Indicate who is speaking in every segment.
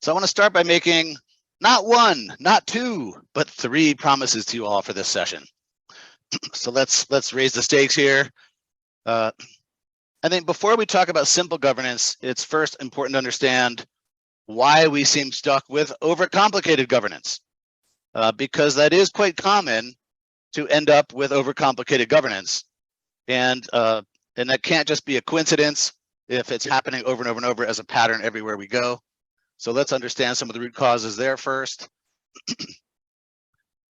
Speaker 1: So I want to start by making not one, not two, but three promises to you all for this session. So let's raise the stakes here. I think before we talk about simple governance, it's first important to understand why we seem stuck with overcomplicated governance, because that is quite common to end up with overcomplicated governance, and that can't just be a coincidence if it's happening over and over and over as a pattern everywhere we go. So let's understand some of the root causes there first.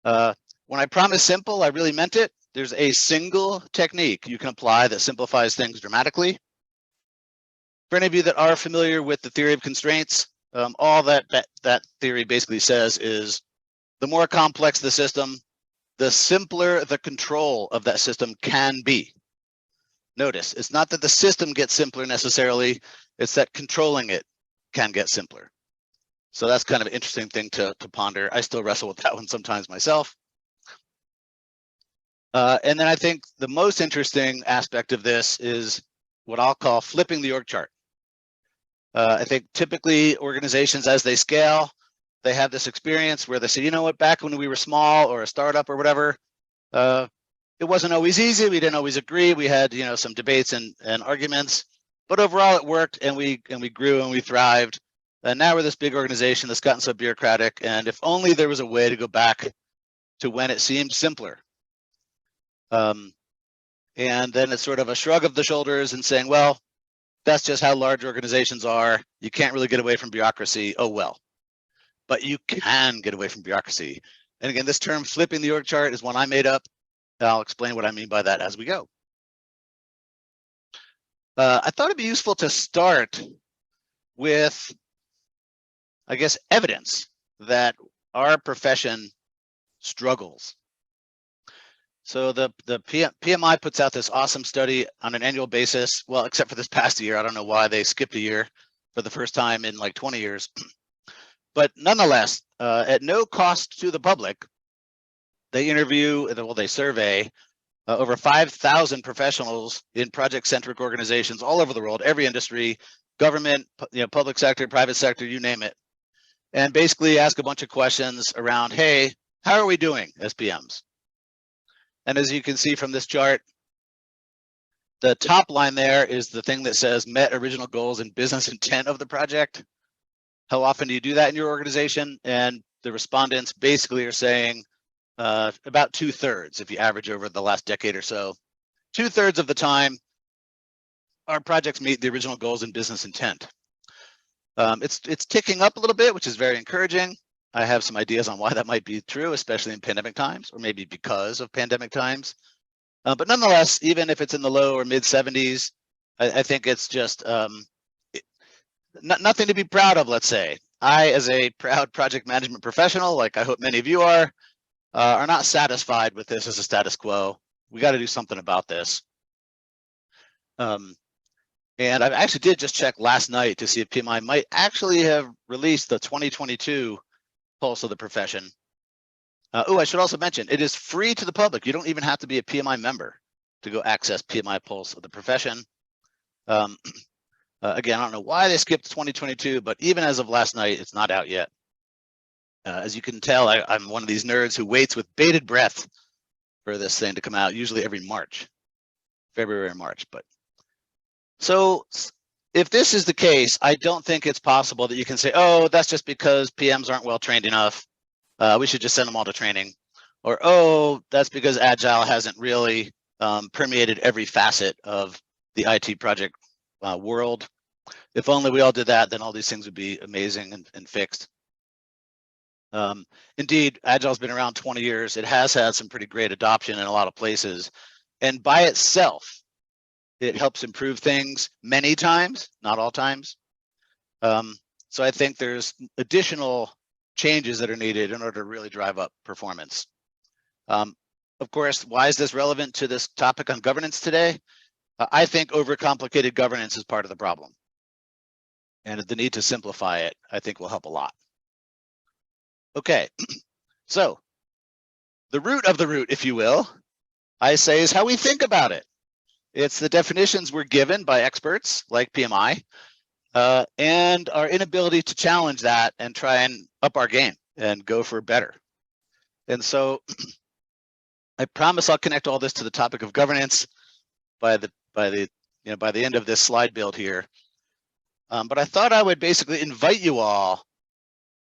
Speaker 1: When I promised simple, I really meant it. There's a single technique you can apply that simplifies things dramatically. For any of you that are familiar with the theory of constraints, all that theory basically says is the more complex the system, the simpler the control of that system can be. Notice, it's not that the system gets simpler necessarily, it's that controlling it can get simpler. So that's kind of an interesting thing to ponder. I still wrestle with that one sometimes myself. And then I think the most interesting aspect of this is what I'll call flipping the org chart. I think typically organizations, as they scale, they have this experience where they say, you know what, back when we were small or a startup or whatever, it wasn't always easy. We didn't always agree. We had, some debates and arguments, but overall it worked, and we grew and we thrived. And now we're this big organization that's gotten so bureaucratic. And if only there was a way to go back to when it seemed simpler. And then it's sort of a shrug of the shoulders and saying, well, that's just how large organizations are. You can't really get away from bureaucracy. Oh, well, but you can get away from bureaucracy. And again, this term flipping the org chart is one I made up. I'll explain what I mean by that as we go. I thought it'd be useful to start with, I guess, evidence that our profession struggles. So the PMI puts out this awesome study on an annual basis. Well, except for this past year, I don't know why they skipped a year for the first time in like 20 years. But nonetheless, at no cost to the public, they they survey over 5,000 professionals in project-centric organizations all over the world, every industry, government, public sector, private sector, you name it, and basically ask a bunch of questions around, hey, how are we doing as PMs? And as you can see from this chart, the top line there is the thing that says met original goals and business intent of the project. How often do you do that in your organization? And the respondents basically are saying about 2/3, if you average over the last decade or so. 2/3 of the time, our projects meet the original goals and business intent. It's ticking up a little bit, which is very encouraging. I have some ideas on why that might be true, especially in pandemic times, or maybe because of pandemic times. But nonetheless, even if it's in the low or mid 70s, I think it's just nothing to be proud of, let's say. I, as a proud project management professional, like I hope many of you are not satisfied with this as a status quo. We got to do something about this. And I actually did just check last night to see if PMI might actually have released the 2022 Pulse of the Profession. I should also mention, it is free to the public. You don't even have to be a PMI member to go access PMI Pulse of the Profession. Again, I don't know why they skipped 2022, but even as of last night, it's not out yet. As you can tell, I'm one of these nerds who waits with bated breath for this thing to come out, usually every March, February or March. But so if this is the case, I don't think it's possible that you can say, oh, that's just because PMs aren't well trained enough. We should just send them all to training. Or, oh, that's because Agile hasn't really permeated every facet of the IT project world. If only we all did that, then all these things would be amazing and fixed. Indeed, Agile's been around 20 years. It has had some pretty great adoption in a lot of places. And by itself, it helps improve things many times, not all times. So I think there's additional changes that are needed in order to really drive up performance. Of course, why is this relevant to this topic on governance today? I think overcomplicated governance is part of the problem. And the need to simplify it, I think, will help a lot. Okay, so the root of the root, if you will, I say is how we think about it. It's the definitions we're given by experts like PMI. and our inability to challenge that and try and up our game and go for better. And so I promise I'll connect all this to the topic of governance by the end of this slide build here. But I thought I would basically invite you all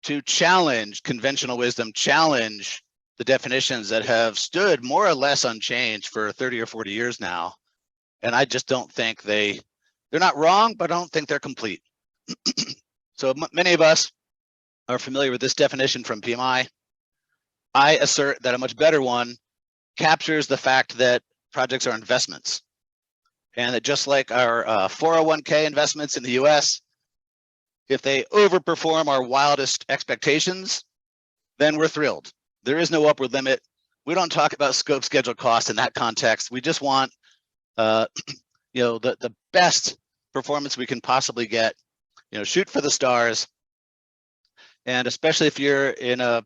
Speaker 1: to challenge conventional wisdom, challenge the definitions that have stood more or less unchanged for 30 or 40 years now. And I just don't think they're not wrong, but I don't think they're complete. So many of us are familiar with this definition from PMI. I assert that a much better one captures the fact that projects are investments, and that just like our 401k investments in the US, if they overperform our wildest expectations, then we're thrilled. There is no upward limit. We don't talk about scope, schedule, cost in that context. We just want the best performance we can possibly get. Shoot for the stars. And especially if you're in an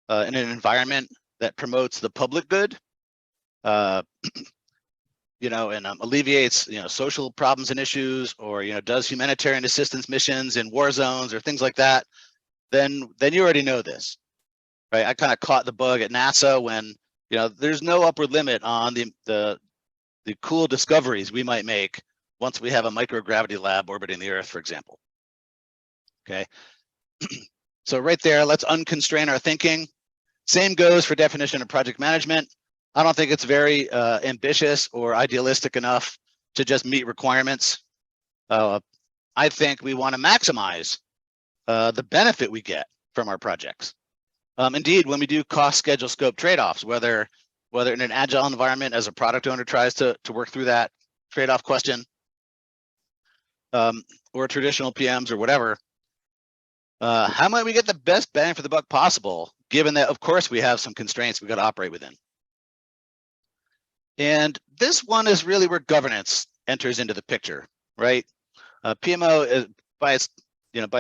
Speaker 1: environment that promotes the public good, and alleviates social problems and issues, or does humanitarian assistance missions in war zones or things like that, then you already know this, right? I kind of caught the bug at NASA when there's no upward limit on the cool discoveries we might make once we have a microgravity lab orbiting the Earth, for example. Okay, so right there, let's unconstrain our thinking. Same goes for definition of project management. I don't think it's very ambitious or idealistic enough to just meet requirements. I think we want to maximize the benefit we get from our projects. Indeed, when we do cost, schedule, scope trade-offs, whether in an agile environment as a product owner tries to work through that trade-off question, or traditional PMs or whatever, how might we get the best bang for the buck possible, given that, of course, we have some constraints we've got to operate within? And this one is really where governance enters into the picture, right? PMO, is, by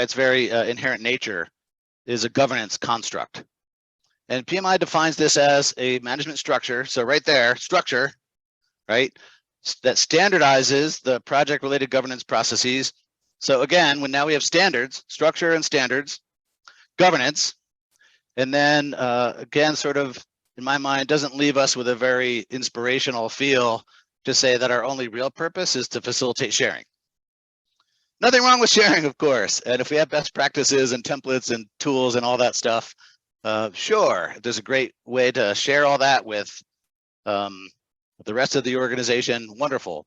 Speaker 1: its very inherent nature, is a governance construct. And PMI defines this as a management structure. So right there, structure, right, that standardizes the project-related governance processes. So again, now we have standards, structure and standards, governance, and then again, sort of, in my mind, doesn't leave us with a very inspirational feel to say that our only real purpose is to facilitate sharing. Nothing wrong with sharing, of course. And if we have best practices and templates and tools and all that stuff, sure, there's a great way to share all that with the rest of the organization, wonderful.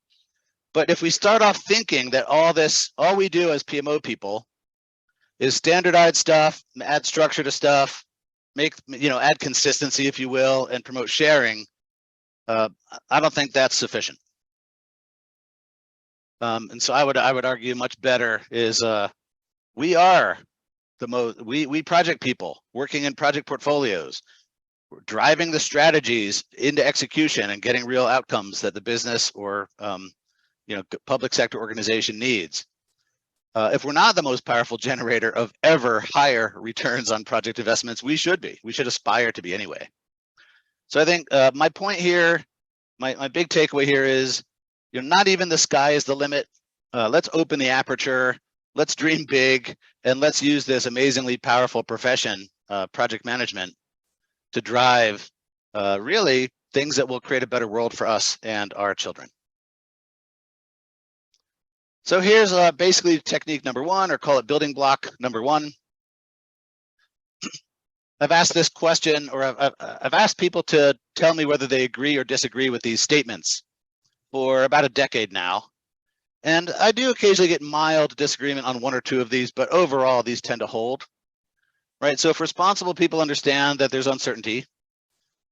Speaker 1: But if we start off thinking that all we do as PMO people is standardize stuff, add structure to stuff, add consistency, if you will, and promote sharing, I don't think that's sufficient. And so I would argue much better is we are we project people working in project portfolios, driving the strategies into execution and getting real outcomes that the business or public sector organization needs. If we're not the most powerful generator of ever higher returns on project investments, we should be. We should aspire to be anyway. So I think my point here, my big takeaway here is, not even the sky is the limit. Let's open the aperture. Let's dream big, and let's use this amazingly powerful profession, project management, to drive really things that will create a better world for us and our children. So here's basically technique number one, or call it building block number one. I've asked this question, or I've asked people to tell me whether they agree or disagree with these statements for about a decade now. And I do occasionally get mild disagreement on one or two of these, but overall these tend to hold, right? So if responsible people understand that there's uncertainty,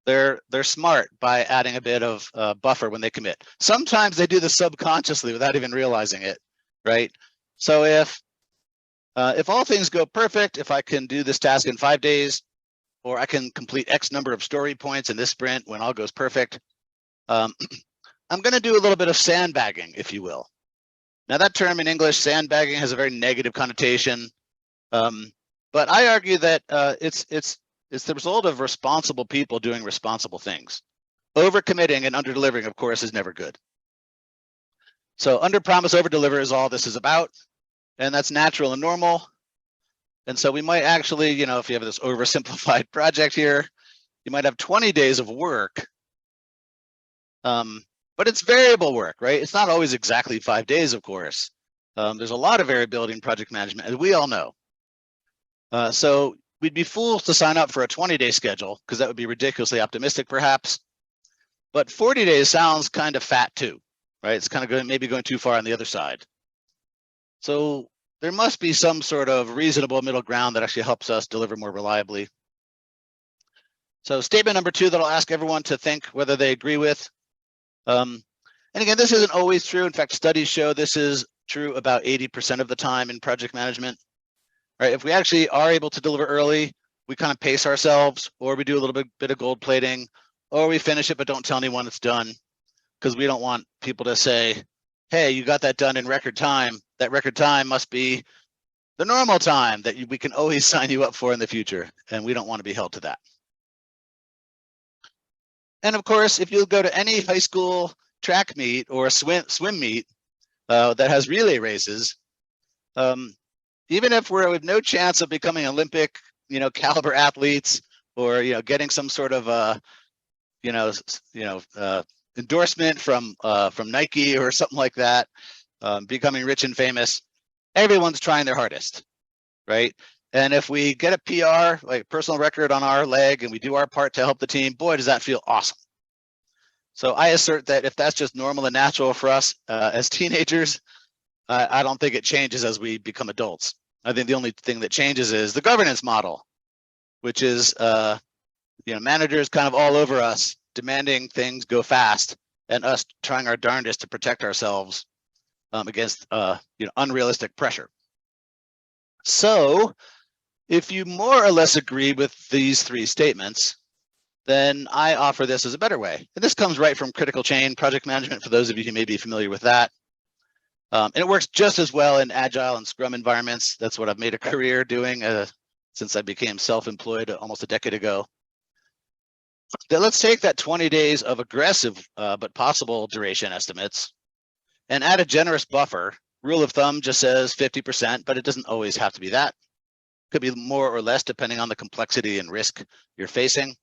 Speaker 1: they're smart by adding a bit of buffer when they commit. Sometimes they do this subconsciously without even realizing it, right? So if all things go perfect, if I can do this task in 5 days, or I can complete X number of story points in this sprint when all goes perfect, I'm going to do a little bit of sandbagging, if you will. Now that term in English, sandbagging, has a very negative connotation, but I argue that it's the result of responsible people doing responsible things. Overcommitting and under-delivering, of course, is never good. So under promise, over deliver is all this is about. and that's natural and normal. And so we might actually, you know, if you have this oversimplified project here, you might have 20 days of work, but it's variable work, right? It's not always exactly 5 days, of course. There's a lot of variability in project management, as we all know. So we'd be fools to sign up for a 20-day schedule, because that would be ridiculously optimistic, perhaps. But 40 days sounds kind of fat too, right? It's kind of going, maybe going too far on the other side. So there must be some sort of reasonable middle ground that actually helps us deliver more reliably. So statement number 2 that I'll ask everyone to think whether they agree with. And again, this isn't always true. In fact, studies show this is true about 80% of the time in project management. Right? If we actually are able to deliver early, we kind of pace ourselves, or we do a little bit of gold plating, or we finish it but don't tell anyone it's done, because we don't want people to say, hey, you got that done in record time. That record time must be the normal time that we can always sign you up for in the future, and we don't want to be held to that. And of course, if you go to any high school track meet or swim meet that has relay races, even if we're with no chance of becoming Olympic, caliber athletes, or getting some sort of endorsement from Nike or something like that, becoming rich and famous, everyone's trying their hardest, right? And if we get a PR, like personal record on our leg, and we do our part to help the team, boy, does that feel awesome. So I assert that if that's just normal and natural for us as teenagers, I don't think it changes as we become adults. I think the only thing that changes is the governance model, which is managers kind of all over us demanding things go fast, and us trying our darndest to protect ourselves against unrealistic pressure. So if you more or less agree with these 3 statements, then I offer this as a better way. And this comes right from critical chain project management, for those of you who may be familiar with that. And it works just as well in Agile and Scrum environments. That's what I've made a career doing since I became self-employed almost a decade ago. Then let's take that 20 days of aggressive but possible duration estimates and add a generous buffer. Rule of thumb just says 50%, but it doesn't always have to be that. Could be more or less depending on the complexity and risk you're facing.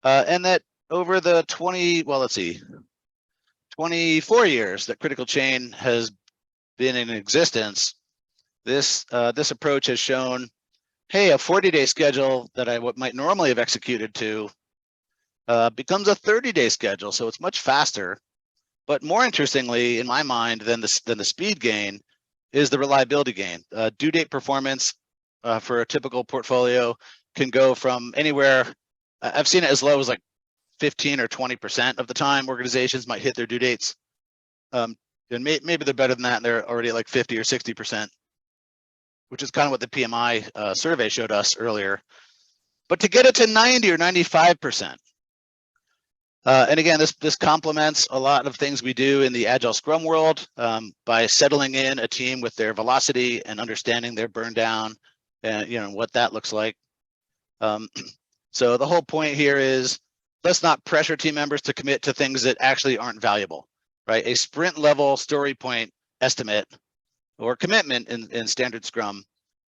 Speaker 1: And that over the 24 years that critical chain has been in existence, this approach has shown, hey, a 40-day schedule that I might normally have executed to becomes a 30-day schedule, so it's much faster. But more interestingly, in my mind, than the speed gain is the reliability gain. Due date performance for a typical portfolio can go from anywhere. I've seen it as low as like 15 or 20% of the time organizations might hit their due dates. And maybe they're better than that, and they're already at like 50 or 60%, which is kind of what the PMI survey showed us earlier. But to get it to 90 or 95%, and again, this complements a lot of things we do in the Agile Scrum world by settling in a team with their velocity and understanding their burn down and what that looks like. So the whole point here is, let's not pressure team members to commit to things that actually aren't valuable, right? A sprint level story point estimate or commitment in standard Scrum,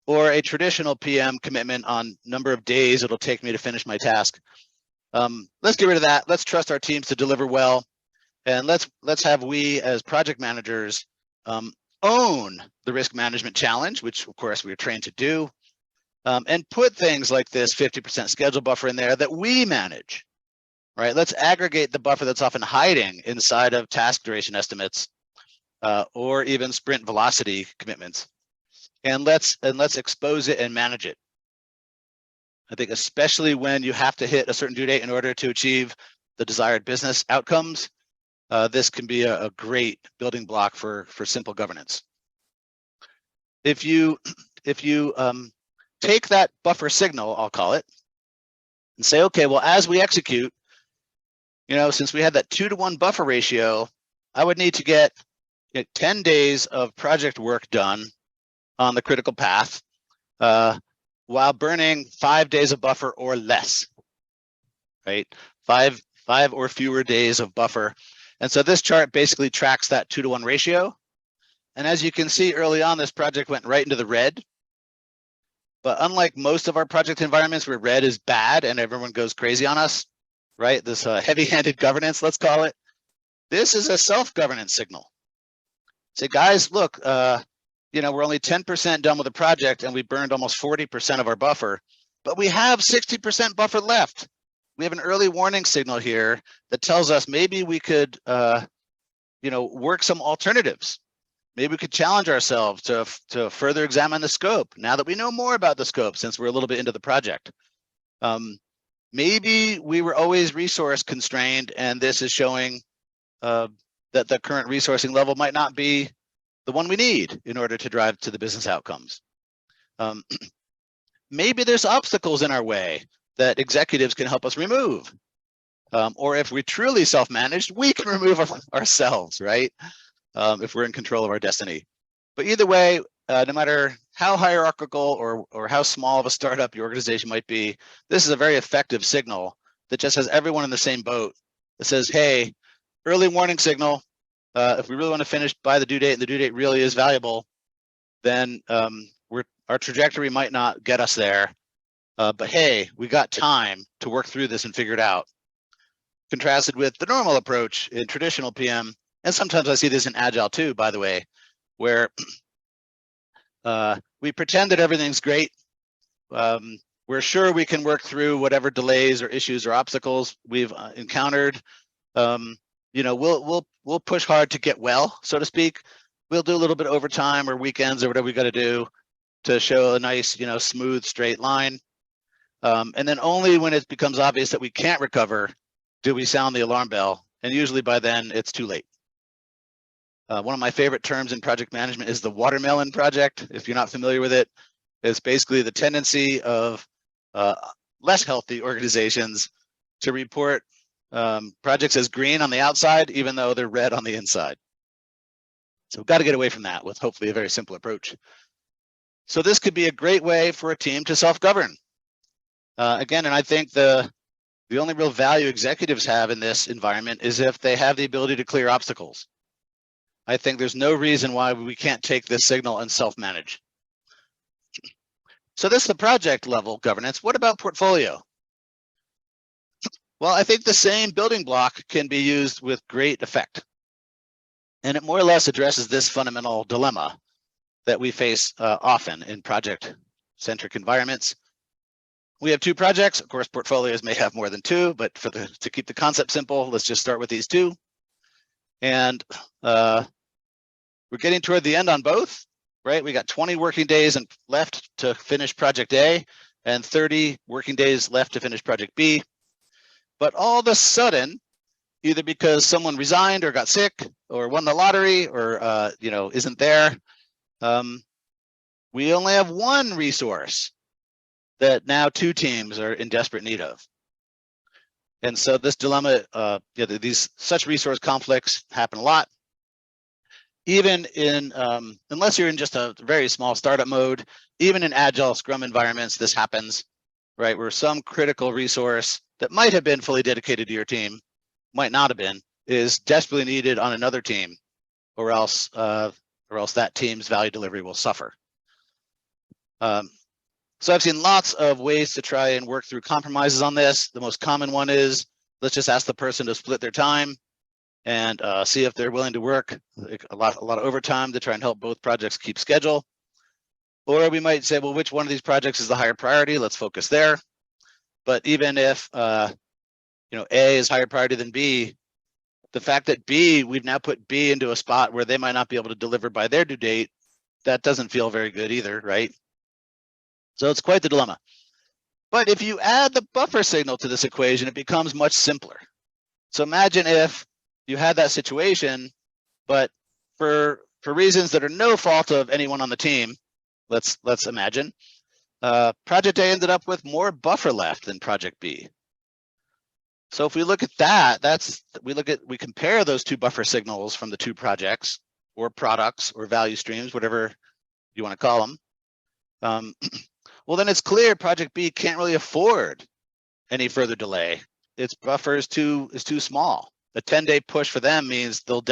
Speaker 1: or a traditional PM commitment on number of days it'll take me to finish my task. Let's get rid of that. Let's trust our teams to deliver well, and let's have we as project managers own the risk management challenge, which of course we are trained to do, and put things like this 50% schedule buffer in there that we manage, right? Let's aggregate the buffer that's often hiding inside of task duration estimates or even sprint velocity commitments, and let's expose it and manage it. I think especially when you have to hit a certain due date in order to achieve the desired business outcomes, this can be a great building block for simple governance. If you take that buffer signal, I'll call it, and say, okay, well, as we execute, since we had that 2-to-1 buffer ratio, I would need to get 10 days of project work done on the critical path, while burning 5 days of buffer or less, right? Five or fewer days of buffer. And so this chart basically tracks that 2-to-1 ratio. And as you can see early on, this project went right into the red. But unlike most of our project environments where red is bad and everyone goes crazy on us, right? This heavy-handed governance, let's call it. This is a self-governance signal. Say, guys, look, you know, we're only 10% done with the project and we burned almost 40% of our buffer, but we have 60% buffer left. We have an early warning signal here that tells us maybe we could, you know, work some alternatives. Maybe we could challenge ourselves to further examine the scope now that we know more about the scope since we're a little bit into the project. Maybe we were always resource constrained and this is showing that the current resourcing level might not be the one we need in order to drive to the business outcomes. Maybe there's obstacles in our way that executives can help us remove. Or if we truly self-managed, we can remove ourselves, right? If we're in control of our destiny. But either way, no matter how hierarchical or how small of a startup your organization might be, this is a very effective signal that just has everyone in the same boat. That says, hey, early warning signal, if we really want to finish by the due date and the due date really is valuable, then our trajectory might not get us there. But hey, we got time to work through this and figure it out. Contrasted with the normal approach in traditional PM, and sometimes I see this in Agile too, by the way, where we pretend that everything's great. We're sure we can work through whatever delays or issues or obstacles we've encountered. You know, we'll push hard to get well, so to speak. We'll do a little bit of overtime or weekends or whatever we got to do to show a nice, you know, smooth, straight line. And then only when it becomes obvious that we can't recover do we sound the alarm bell. And usually by then it's too late. One of my favorite terms in project management is the watermelon project. If you're not familiar with it, it's basically the tendency of less healthy organizations to report projects as green on the outside, even though they're red on the inside. So we've got to get away from that with hopefully a very simple approach. So this could be a great way for a team to self-govern. Again, and I think the only real value executives have in this environment is if they have the ability to clear obstacles. I think there's no reason why we can't take this signal and self-manage. So this is the project level governance. What about portfolio? Well, I think the same building block can be used with great effect. And it more or less addresses this fundamental dilemma that we face often in project-centric environments. We have two projects. Of course, portfolios may have more than two, but to keep the concept simple, let's just start with these two. And we're getting toward the end on both, right? We got 20 working days left to finish project A and 30 working days left to finish project B. But all of a sudden, either because someone resigned or got sick or won the lottery or you know, isn't there, we only have one resource that now two teams are in desperate need of. And so this dilemma, you know, such resource conflicts happen a lot. Even in, unless you're in just a very small startup mode, even in Agile Scrum environments, this happens, right? Where some critical resource that might have been fully dedicated to your team, might not have been, is desperately needed on another team, or else that team's value delivery will suffer. So I've seen lots of ways to try and work through compromises on this. The most common one is, let's just ask the person to split their time and see if they're willing to work a lot of overtime to try and help both projects keep schedule. Or we might say, well, which one of these projects is the higher priority? Let's focus there. But even if you know, A is higher priority than B, the fact that we've now put B into a spot where they might not be able to deliver by their due date, that doesn't feel very good either, right? So it's quite the dilemma. But if you add the buffer signal to this equation, it becomes much simpler. So imagine if you had that situation, but for reasons that are no fault of anyone on the team, let's imagine, project A ended up with more buffer left than project B. So if we look at that, we compare those two buffer signals from the two projects or products or value streams, whatever you want to call them. Well, then it's clear project B can't really afford any further delay. Its buffer is too small. A 10-day push for them means they'll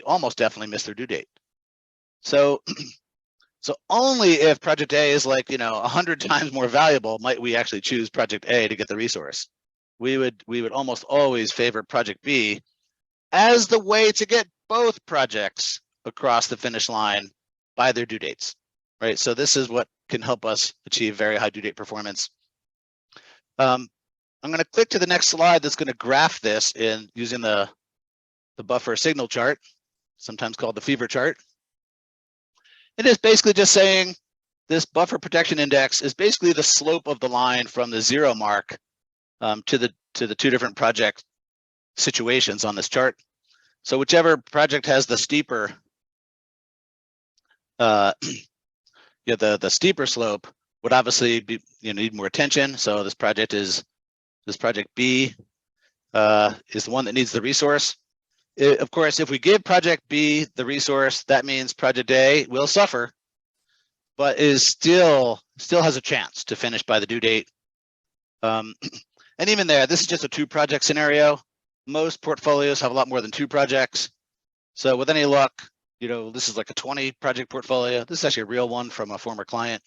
Speaker 1: almost definitely miss their due date. So, so only if project A is like, 100 times more valuable might we actually choose project A to get the resource. We would almost always favor project B as the way to get both projects across the finish line by their due dates, right? So this is what can help us achieve very high due date performance. I'm going to click to the next slide that's going to graph this in using the buffer signal chart, sometimes called the fever chart. It is basically just saying this buffer protection index is basically the slope of the line from the 0 mark to the two different project situations on this chart. So whichever project has the steeper, the steeper slope would obviously be need more attention. So this project B is the one that needs the resource. Of course, if we give project B the resource, that means project A will suffer, but is still has a chance to finish by the due date. And even there, this is just a 2 project scenario. Most portfolios have a lot more than 2 projects. So with any luck, this is like a 20 project portfolio. This is actually a real one from a former client.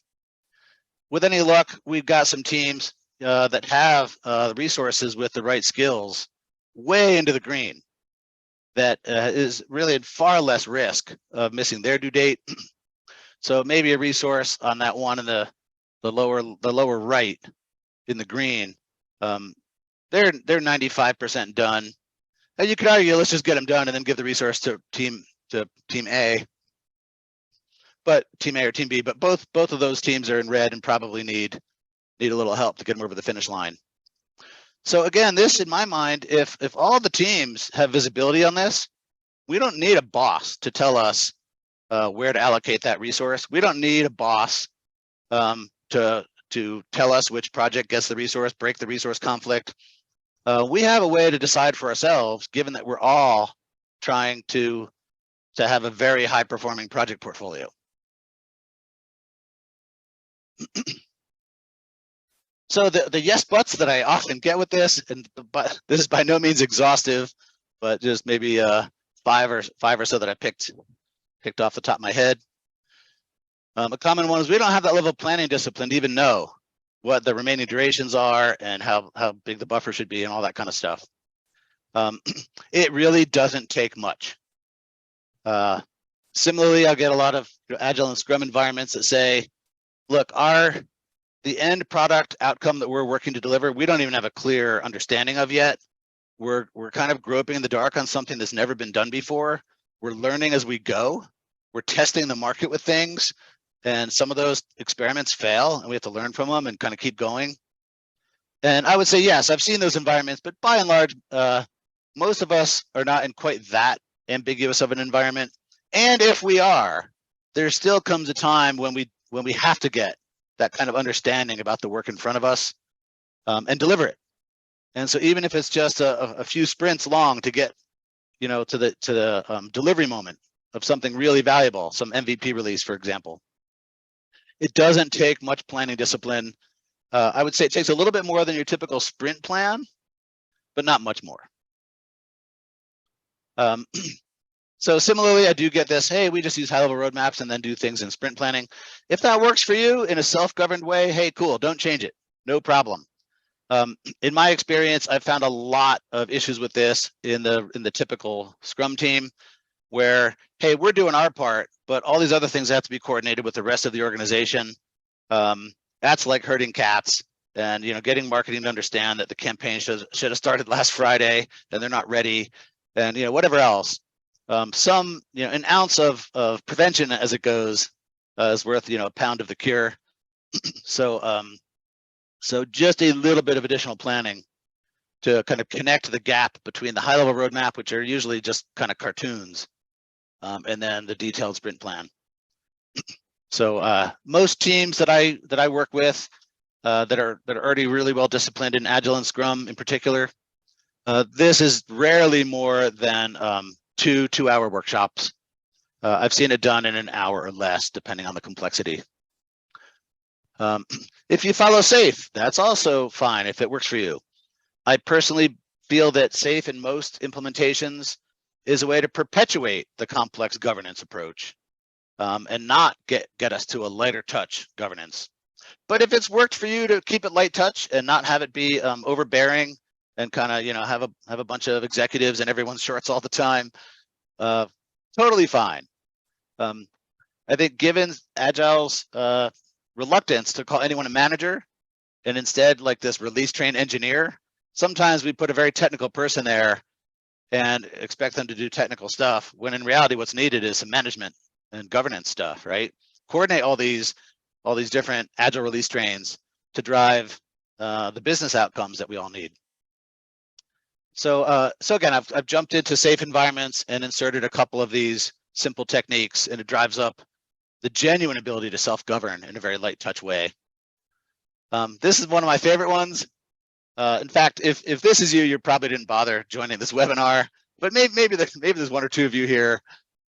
Speaker 1: With any luck, we've got some teams that have resources with the right skills way into the green that is really at far less risk of missing their due date. So maybe a resource on that one in the lower right in the green, they're 95% done. And you could argue, let's just get them done and then give the resource to team A, but team A or team B. But both of those teams are in red and probably need a little help to get them over the finish line. So again, this in my mind, if all the teams have visibility on this, we don't need a boss to tell us where to allocate that resource. We don't need a boss to tell us which project gets the resource, break the resource conflict. We have a way to decide for ourselves, given that we're all trying to have a very high performing project portfolio. So the yes buts that I often get with this, but this is by no means exhaustive, but just maybe 5 or so that I picked off the top of my head. A common one is we don't have that level of planning discipline to even know what the remaining durations are and how big the buffer should be and all that kind of stuff. It really doesn't take much. Similarly, I'll get a lot of Agile and Scrum environments that say, look, the end product outcome that we're working to deliver, we don't even have a clear understanding of yet. We're kind of groping in the dark on something that's never been done before. We're learning as we go. We're testing the market with things, and some of those experiments fail, and we have to learn from them and kind of keep going. And I would say, yes, I've seen those environments, but by and large, most of us are not in quite that ambiguous of an environment. And if we are, there still comes a time when we have to get that kind of understanding about the work in front of us and deliver it. And so even if it's just a few sprints long to get to the delivery moment of something really valuable, some MVP release, for example, it doesn't take much planning discipline. I would say it takes a little bit more than your typical sprint plan, but not much more. So similarly, I do get this, hey, we just use high-level roadmaps and then do things in sprint planning. If that works for you in a self-governed way, hey, cool, don't change it, no problem. In my experience, I've found a lot of issues with this in the typical Scrum team, where, hey, we're doing our part, but all these other things have to be coordinated with the rest of the organization. That's like herding cats, and getting marketing to understand that the campaign should have started last Friday and they're not ready, and whatever else. An ounce of prevention as it goes is worth a pound of the cure. So just a little bit of additional planning to kind of connect the gap between the high-level roadmap, which are usually just kind of cartoons, and then the detailed sprint plan. So most teams that I work with that are already really well disciplined in Agile and Scrum in particular, this is rarely more than 2 2-hour workshops. I've seen it done in an hour or less, depending on the complexity. If you follow SAFe, that's also fine if it works for you. I personally feel that SAFe in most implementations is a way to perpetuate the complex governance approach. and not get us to a lighter touch governance. But if it's worked for you to keep it light touch and not have it be overbearing and kind of, you know, have a bunch of executives and everyone's shorts all the time, totally fine. I think given Agile's reluctance to call anyone a manager and instead like this release train engineer, sometimes we put a very technical person there and expect them to do technical stuff when in reality what's needed is some management and governance stuff, right? Coordinate all these different Agile release trains to drive the business outcomes that we all need. So again, I've jumped into safe environments and inserted a couple of these simple techniques, and it drives up the genuine ability to self-govern in a very light touch way. This is one of my favorite ones. In fact, if this is you, you probably didn't bother joining this webinar, but maybe there's one or two of you here.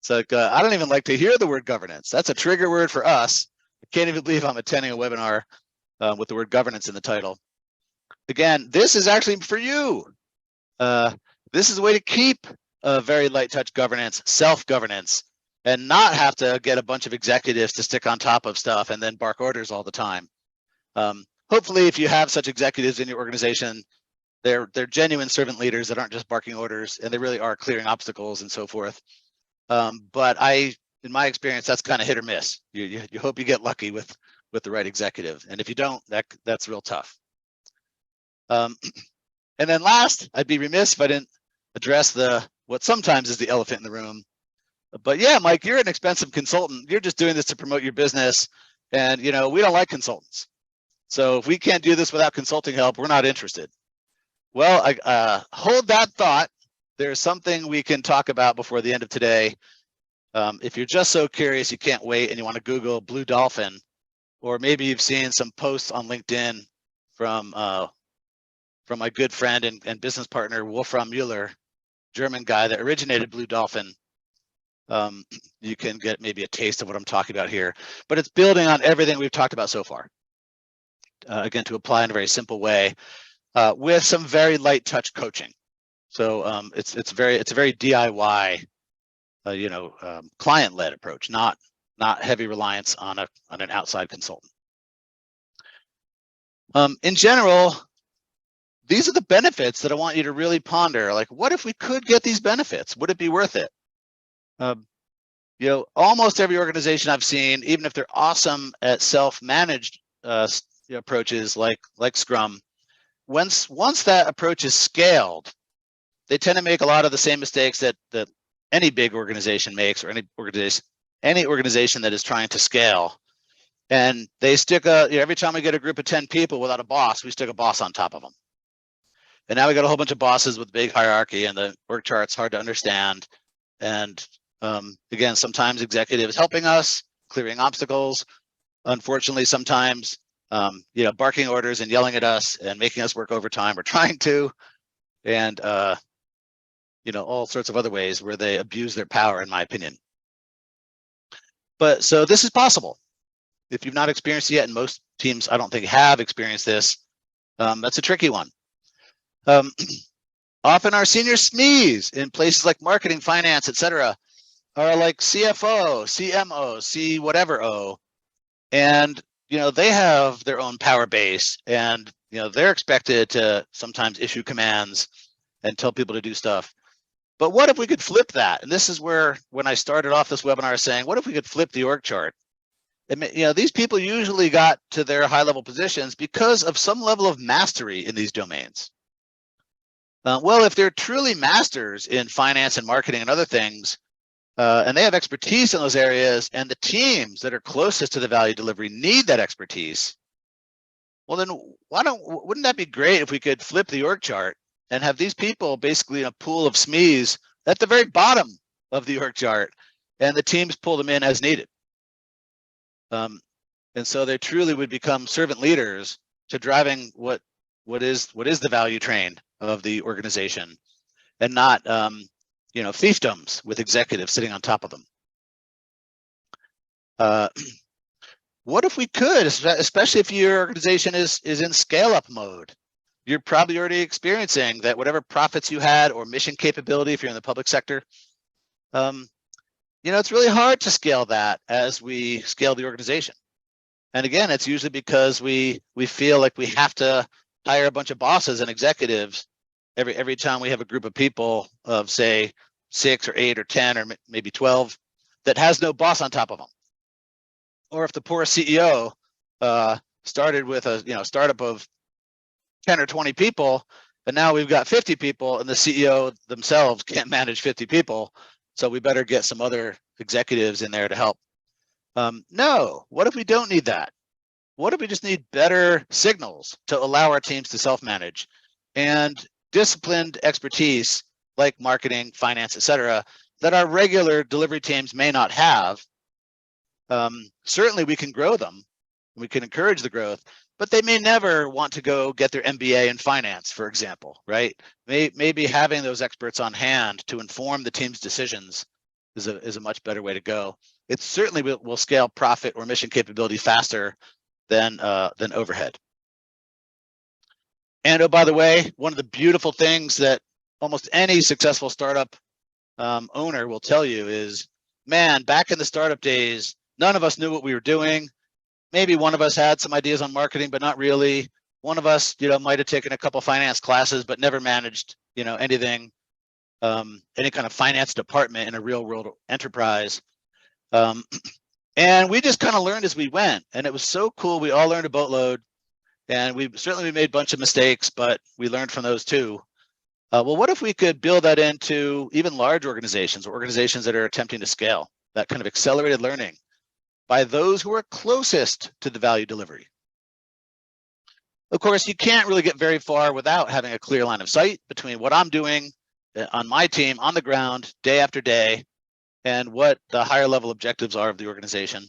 Speaker 1: It's like, I don't even like to hear the word governance. That's a trigger word for us. I can't even believe I'm attending a webinar with the word governance in the title. Again, this is actually for you. This is a way to keep a very light touch governance, self-governance, and not have to get a bunch of executives to stick on top of stuff and then bark orders all the time. Hopefully, if you have such executives in your organization, they're genuine servant leaders that aren't just barking orders, and they really are clearing obstacles and so forth. But in my experience, that's kind of hit or miss. You hope you get lucky with the right executive, and if you don't, that's real tough. And then last, I'd be remiss if I didn't address what sometimes is the elephant in the room. But yeah, Mike, you're an expensive consultant. You're just doing this to promote your business, and you know we don't like consultants. So if we can't do this without consulting help, we're not interested. Well, hold that thought. There's something we can talk about before the end of today. If you're just so curious, you can't wait, and you want to Google Blue Dolphin, or maybe you've seen some posts on LinkedIn from my good friend and business partner, Wolfram Müller, German guy that originated Blue Dolphin. You can get maybe a taste of what I'm talking about here, but it's building on everything we've talked about so far. Again, to apply in a very simple way with some very light touch coaching. So it's a very DIY, client-led approach, not heavy reliance on an outside consultant. In general, these are the benefits that I want you to really ponder. Like, what if we could get these benefits? Would it be worth it? Almost every organization I've seen, even if they're awesome at self-managed approaches like Scrum, once that approach is scaled, they tend to make a lot of the same mistakes that any big organization makes, or any organization that is trying to scale. And they stick every time we get a group of 10 people without a boss, we stick a boss on top of them. And now we got a whole bunch of bosses with big hierarchy, and the org chart's hard to understand. And again, sometimes executives helping us, clearing obstacles. Unfortunately, sometimes barking orders and yelling at us and making us work overtime or trying to, and all sorts of other ways where they abuse their power, in my opinion. But so this is possible. If you've not experienced it yet, and most teams I don't think have experienced this, that's a tricky one. Often our senior SMEs in places like marketing, finance, etc., are like CFO, CMO, C whatever O, and they have their own power base, and they're expected to sometimes issue commands and tell people to do stuff. But what if we could flip that? And this is where, when I started off this webinar saying, what if we could flip the org chart? These people usually got to their high-level positions because of some level of mastery in these domains. Well, if they're truly masters in finance and marketing and other things, and they have expertise in those areas, and the teams that are closest to the value delivery need that expertise, well, then wouldn't that be great if we could flip the org chart and have these people basically in a pool of SMEs at the very bottom of the org chart, and the teams pull them in as needed. And so they truly would become servant leaders to driving what is the value train of the organization, and not fiefdoms with executives sitting on top of them. What if we could, especially if your organization is in scale-up mode? You're probably already experiencing that whatever profits you had or mission capability, if you're in the public sector, it's really hard to scale that as we scale the organization. And again, it's usually because we feel like we have to hire a bunch of bosses and executives every time we have a group of people of, say, 6 or 8 or 10 or maybe 12 that has no boss on top of them. Or if the poor CEO started with a startup of 10 or 20 people, and now we've got 50 people, and the CEO themselves can't manage 50 people, so we better get some other executives in there to help. No, what if we don't need that? What if we just need better signals to allow our teams to self-manage, and disciplined expertise like marketing, finance, etc., that our regular delivery teams may not have? Certainly we can grow them, we can encourage the growth, but they may never want to go get their MBA in finance, for example, right? Maybe having those experts on hand to inform the team's decisions is a much better way to go. It certainly will scale profit or mission capability faster than overhead. And oh, by the way, one of the beautiful things that almost any successful startup owner will tell you is, man, back in the startup days, none of us knew what we were doing. Maybe one of us had some ideas on marketing, but not really. One of us, might have taken a couple finance classes, but never managed, anything, any kind of finance department in a real world enterprise. And we just kind of learned as we went, and it was so cool. We all learned a boatload, and we made a bunch of mistakes, but we learned from those too. Well, what if we could build that into even large organizations, or organizations that are attempting to scale, that kind of accelerated learning by those who are closest to the value delivery? Of course, you can't really get very far without having a clear line of sight between what I'm doing on my team on the ground day after day and what the higher level objectives are of the organization.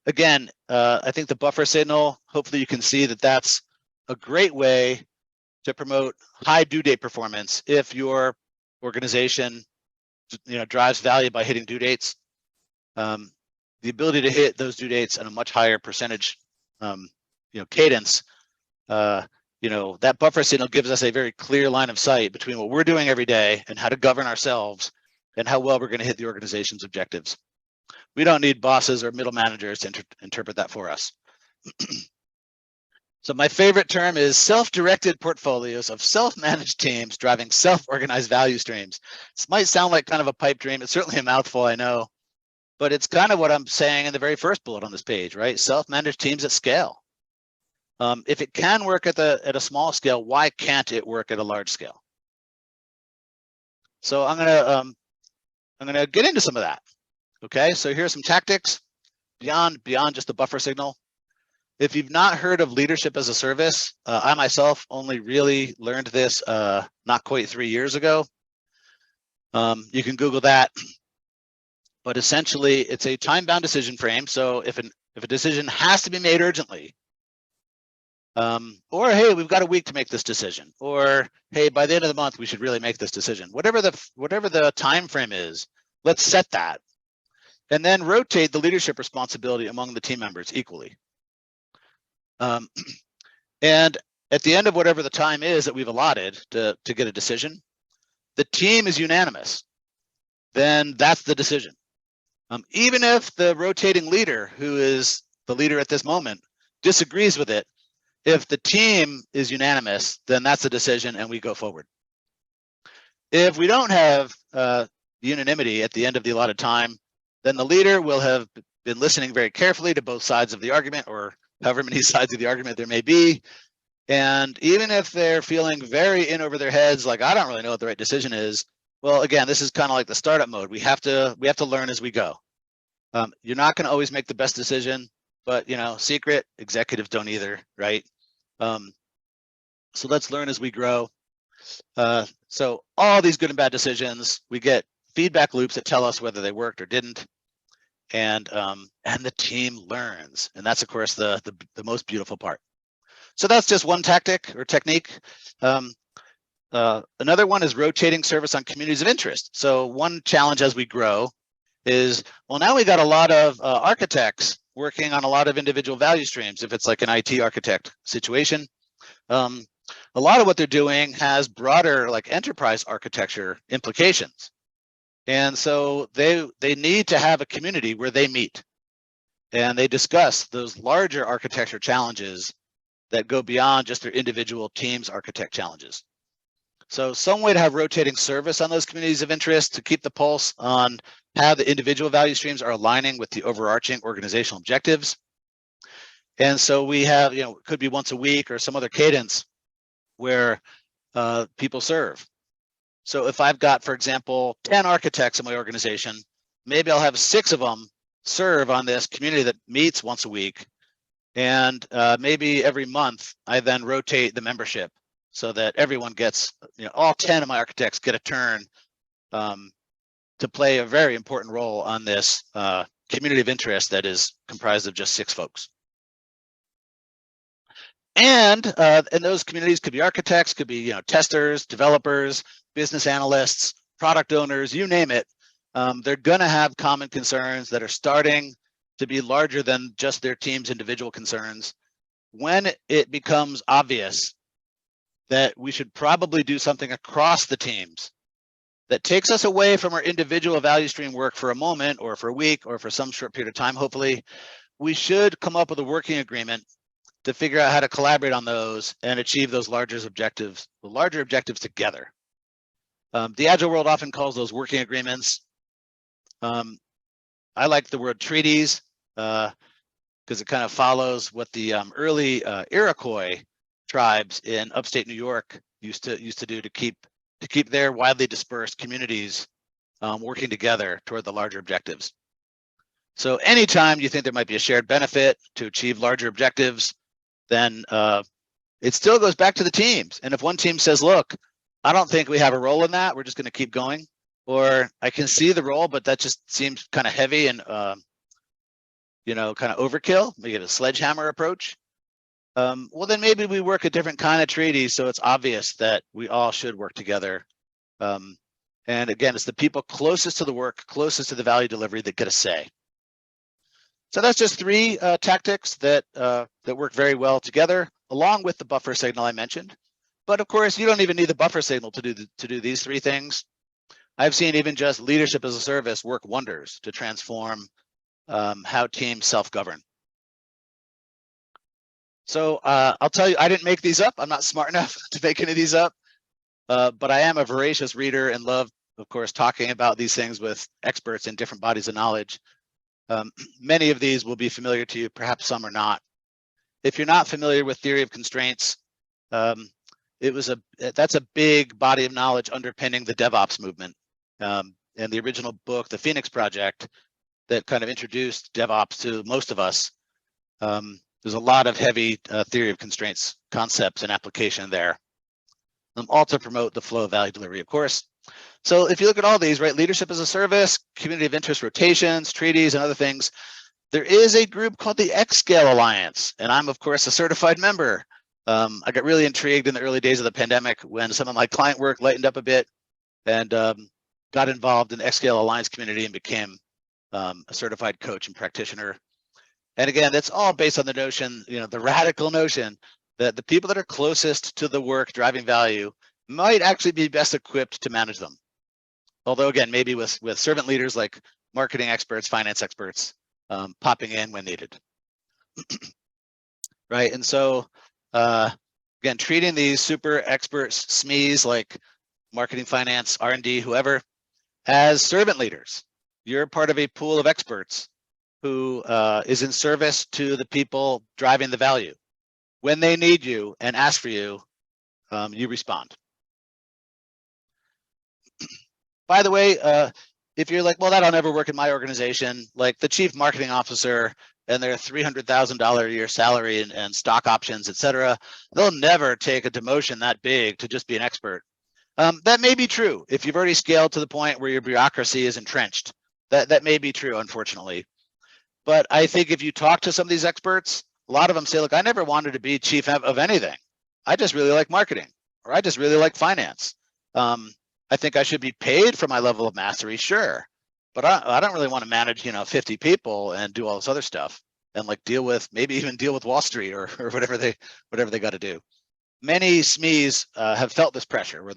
Speaker 1: Again, I think the buffer signal, hopefully you can see that that's a great way to promote high due date performance if your organization drives value by hitting due dates. The ability to hit those due dates at a much higher percentage cadence, that buffer signal gives us a very clear line of sight between what we're doing every day and how to govern ourselves and how well we're going to hit the organization's objectives. We don't need bosses or middle managers to interpret that for us. So my favorite term is self-directed portfolios of self-managed teams driving self-organized value streams. This might sound like kind of a pipe dream. It's certainly a mouthful, I know, but it's kind of what I'm saying in the very first bullet on this page, right? Self-managed teams at scale. If it can work at a small scale, why can't it work at a large scale? So I'm gonna get into some of that. Okay, so here's some tactics beyond just the buffer signal. If you've not heard of leadership as a service, I myself only really learned this not quite 3 years ago. You can Google that, but essentially it's a time-bound decision frame. So if a decision has to be made urgently, or hey, we've got a week to make this decision, or hey, by the end of the month we should really make this decision. Whatever the time frame is, let's set that, and then rotate the leadership responsibility among the team members equally. And at the end of whatever the time is that we've allotted to get a decision, the team is unanimous, then that's the decision. Even if the rotating leader, who is the leader at this moment, disagrees with it, if the team is unanimous, then that's the decision and we go forward. If we don't have unanimity at the end of the allotted time, then the leader will have been listening very carefully to both sides of the argument, or however many sides of the argument there may be. And even if they're feeling very in over their heads, like, I don't really know what the right decision is, well, again, this is kind of like the startup mode. We have to learn as we go. You're not going to always make the best decision, but secret executives don't either, right? So let's learn as we grow. So all these good and bad decisions, we get feedback loops that tell us whether they worked or didn't, and the team learns, and that's of course the most beautiful part. So that's just one tactic or technique. Another one is rotating service on communities of interest. So one challenge as we grow is, well, now we got a lot of architects working on a lot of individual value streams. If it's like an IT architect situation, a lot of what they're doing has broader, like, enterprise architecture implications. And so they need to have a community where they meet and they discuss those larger architecture challenges that go beyond just their individual teams architect challenges. So some way to have rotating service on those communities of interest to keep the pulse on how the individual value streams are aligning with the overarching organizational objectives. And so we have, it could be once a week or some other cadence where people serve. So if I've got, for example, 10 architects in my organization, maybe I'll have 6 of them serve on this community that meets once a week. And maybe every month I then rotate the membership so that everyone gets, all 10 of my architects get a turn to play a very important role on this community of interest that is comprised of just 6 folks. And those communities could be architects, could be testers, developers, business analysts, product owners, you name it. They're going to have common concerns that are starting to be larger than just their team's individual concerns. When it becomes obvious that we should probably do something across the teams that takes us away from our individual value stream work for a moment or for a week or for some short period of time, hopefully, we should come up with a working agreement to figure out how to collaborate on those and achieve those larger objectives together. The Agile world often calls those working agreements. I like the word treaties because it kind of follows what the early Iroquois tribes in upstate New York used to do to keep their widely dispersed communities working together toward the larger objectives. So anytime you think there might be a shared benefit to achieve larger objectives, then it still goes back to the teams. And if one team says, look, I don't think we have a role in that, we're just going to keep going, or I can see the role, but that just seems kind of heavy and kind of overkill, maybe a sledgehammer approach. Well, then maybe we work a different kind of treaty so it's obvious that we all should work together. And again, it's the people closest to the work, closest to the value delivery that get a say. So that's just 3 tactics that work very well together, along with the buffer signal I mentioned. But of course, you don't even need the buffer signal to do these 3 things. I've seen even just leadership as a service work wonders to transform how teams self-govern. So I'll tell you, I didn't make these up. I'm not smart enough to make any of these up, but I am a voracious reader and love, of course, talking about these things with experts in different bodies of knowledge. Many of these will be familiar to you, perhaps some are not. If you're not familiar with theory of constraints, that's a big body of knowledge underpinning the DevOps movement. And the original book, The Phoenix Project, that kind of introduced DevOps to most of us, there's a lot of heavy theory of constraints concepts and application there. All to promote the flow of value delivery, of course. So if you look at all these, right, leadership as a service, community of interest rotations, treaties, and other things, there is a group called the Xscale Alliance, and I'm, of course, a certified member. I got really intrigued in the early days of the pandemic when some of my client work lightened up a bit and got involved in the Xscale Alliance community and became a certified coach and practitioner. And again, that's all based on the notion, the radical notion that the people that are closest to the work driving value might actually be best equipped to manage them. Although again, maybe with servant leaders like marketing experts, finance experts popping in when needed. Right, and so again, treating these super experts, SMEs like marketing, finance, R&D, whoever, as servant leaders. You're part of a pool of experts who is in service to the people driving the value. When they need you and ask for you, you respond. By the way, if you're like, well, that'll never work in my organization, like the chief marketing officer and their $300,000 a year salary and stock options, et cetera, they'll never take a demotion that big to just be an expert. That may be true if you've already scaled to the point where your bureaucracy is entrenched. That may be true, unfortunately. But I think if you talk to some of these experts, a lot of them say, look, I never wanted to be chief of anything. I just really like marketing, or I just really like finance. I think I should be paid for my level of mastery, sure. But I don't really want to manage, 50 people and do all this other stuff and like maybe even deal with Wall Street or whatever they got to do. Many SMEs have felt this pressure where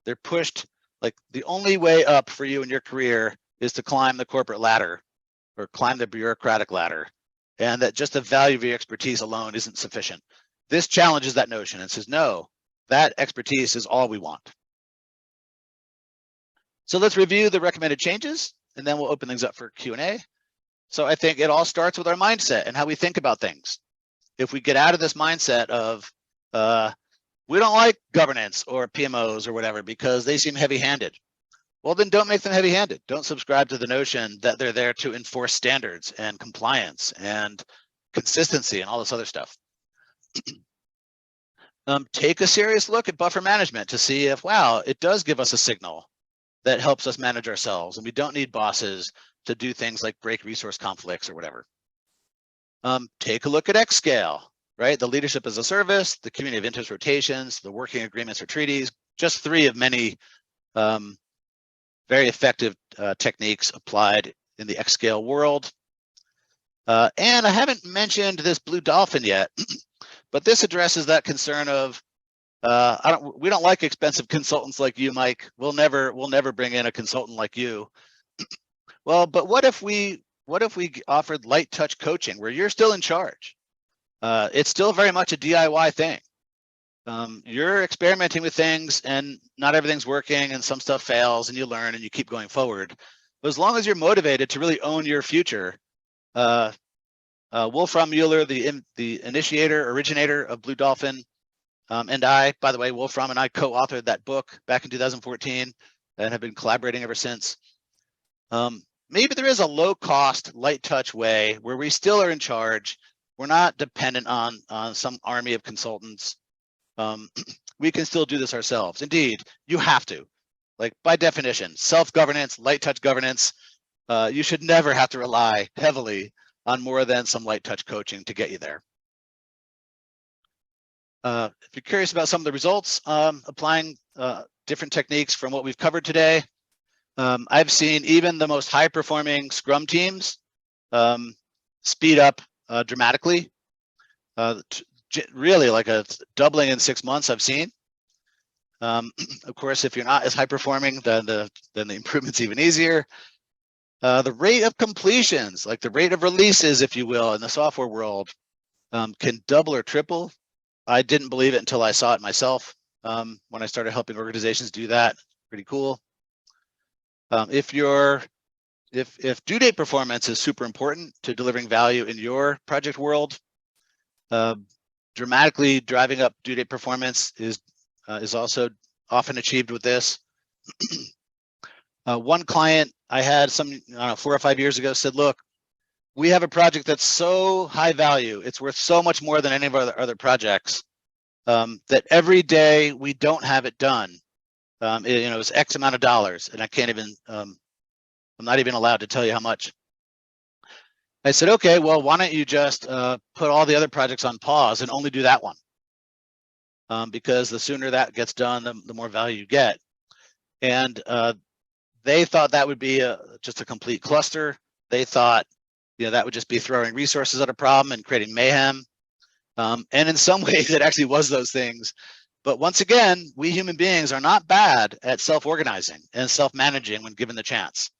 Speaker 1: they're pushed Like the only way up for you in your career is to climb the corporate ladder or climb the bureaucratic ladder, and that just the value of your expertise alone isn't sufficient. This challenges that notion and says, no, that expertise is all we want. So let's review the recommended changes, and then we'll open things up for Q&A. So I think it all starts with our mindset and how we think about things. If we get out of this mindset of, we don't like governance or PMOs or whatever because they seem heavy-handed, well, then don't make them heavy-handed. Don't subscribe to the notion that they're there to enforce standards and compliance and consistency and all this other stuff. Take a serious look at buffer management to see if, wow, it does give us a signal that helps us manage ourselves, and we don't need bosses to do things like break resource conflicts or whatever. Take a look at Xscale, right? The leadership as a service, the community of interest rotations, the working agreements or treaties, just 3 of many very effective techniques applied in the Xscale world. And I haven't mentioned this blue dolphin yet, but this addresses that concern of, we don't like expensive consultants like you, Mike. We'll never bring in a consultant like you. Well, but what if we offered light touch coaching where you're still in charge? It's still very much a DIY thing. You're experimenting with things and not everything's working and some stuff fails and you learn and you keep going forward. But as long as you're motivated to really own your future, Wolfram Mueller, the initiator, originator of Blue Dolphin, and I, by the way, Wolfram and I co-authored that book back in 2014 and have been collaborating ever since. Maybe there is a low-cost, light-touch way where we still are in charge. We're not dependent on some army of consultants. We can still do this ourselves. Indeed, you have to. Like by definition, self-governance, light-touch governance, you should never have to rely heavily on more than some light-touch coaching to get you there. If you're curious about some of the results, applying different techniques from what we've covered today, I've seen even the most high-performing Scrum teams speed up dramatically. Really, like a doubling in 6 months I've seen. Of course, if you're not as high-performing, then the improvement's even easier. The rate of completions, like the rate of releases, if you will, in the software world, can double or triple. I didn't believe it until I saw it myself when I started helping organizations do that. Pretty cool. If due date performance is super important to delivering value in your project world, dramatically driving up due date performance is also often achieved with this. One client I had 4 or 5 years ago said, look, we have a project that's so high value, it's worth so much more than any of our other projects, that every day we don't have it done, it was X amount of dollars, and I can't even, I'm not even allowed to tell you how much. I said, okay, well, why don't you just put all the other projects on pause and only do that one? Because the sooner that gets done, the more value you get. And they thought that would be just a complete cluster. They thought, that would just be throwing resources at a problem and creating mayhem. And in some ways, it actually was those things. But once again, we human beings are not bad at self-organizing and self-managing when given the chance.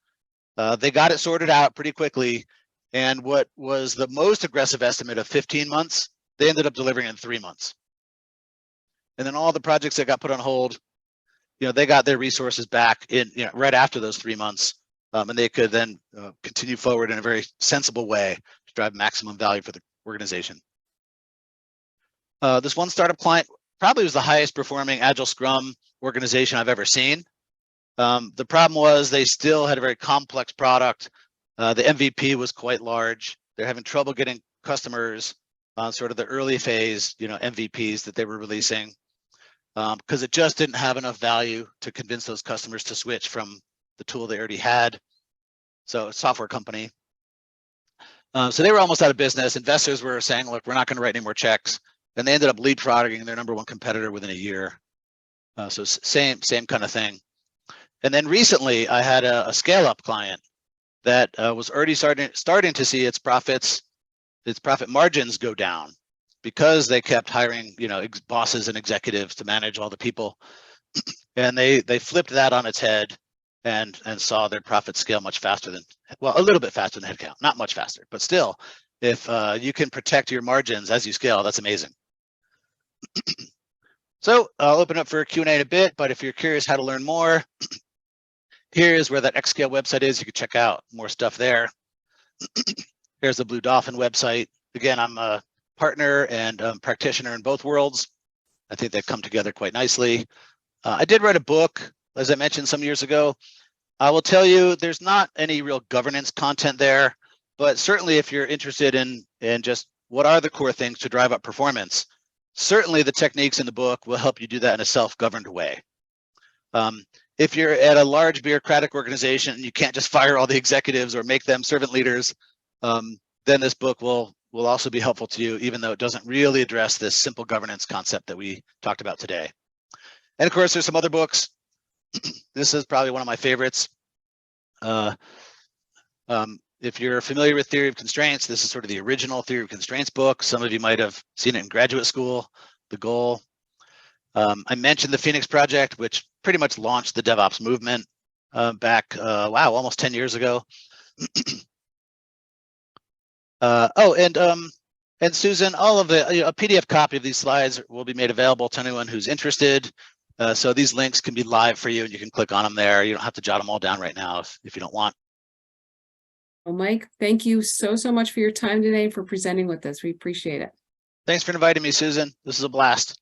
Speaker 1: They got it sorted out pretty quickly. And what was the most aggressive estimate of 15 months, they ended up delivering in 3 months. And then all the projects that got put on hold, they got their resources back in right after those 3 months, and they could then continue forward in a very sensible way to drive maximum value for the organization. This one startup client probably was the highest performing Agile Scrum organization I've ever seen. The problem was they still had a very complex product. The MVP was quite large. They're having trouble getting customers on sort of the early phase, MVPs that they were releasing, because it just didn't have enough value to convince those customers to switch from the tool they already had. So a software company. So they were almost out of business. Investors were saying, look, we're not going to write any more checks. And they ended up leapfrogging their #1 competitor within a year. So same kind of thing. And then recently I had a scale-up client that was already starting to see its profit margins go down because they kept hiring, bosses and executives to manage all the people. And they flipped that on its head and saw their profits scale much faster than, well, a little bit faster than headcount, not much faster, but still, if you can protect your margins as you scale, that's amazing. So I'll open up for a Q&A in a bit, but if you're curious how to learn more, here is where that Xscale website is. You can check out more stuff there. Here's the Blue Dolphin website. Again, I'm a partner and practitioner in both worlds. I think they come together quite nicely. I did write a book, as I mentioned some years ago. I will tell you, there's not any real governance content there, but certainly if you're interested in just what are the core things to drive up performance, certainly the techniques in the book will help you do that in a self-governed way. If you're at a large bureaucratic organization and you can't just fire all the executives or make them servant leaders, then this book will also be helpful to you, even though it doesn't really address this simple governance concept that we talked about today. And of course, there's some other books. This is probably one of my favorites. If you're familiar with theory of constraints, this is sort of the original theory of constraints book. Some of you might have seen it in graduate school, The Goal. I mentioned the Phoenix Project, which pretty much launched the DevOps movement back, wow, almost 10 years ago. And Susan, all of the, a PDF copy of these slides will be made available to anyone who's interested. So these links can be live for you and you can click on them there. You don't have to jot them all down right now if you don't want.
Speaker 2: Well, Mike, thank you so much for your time today and for presenting with us. We appreciate it.
Speaker 1: Thanks for inviting me, Susan. This is a blast.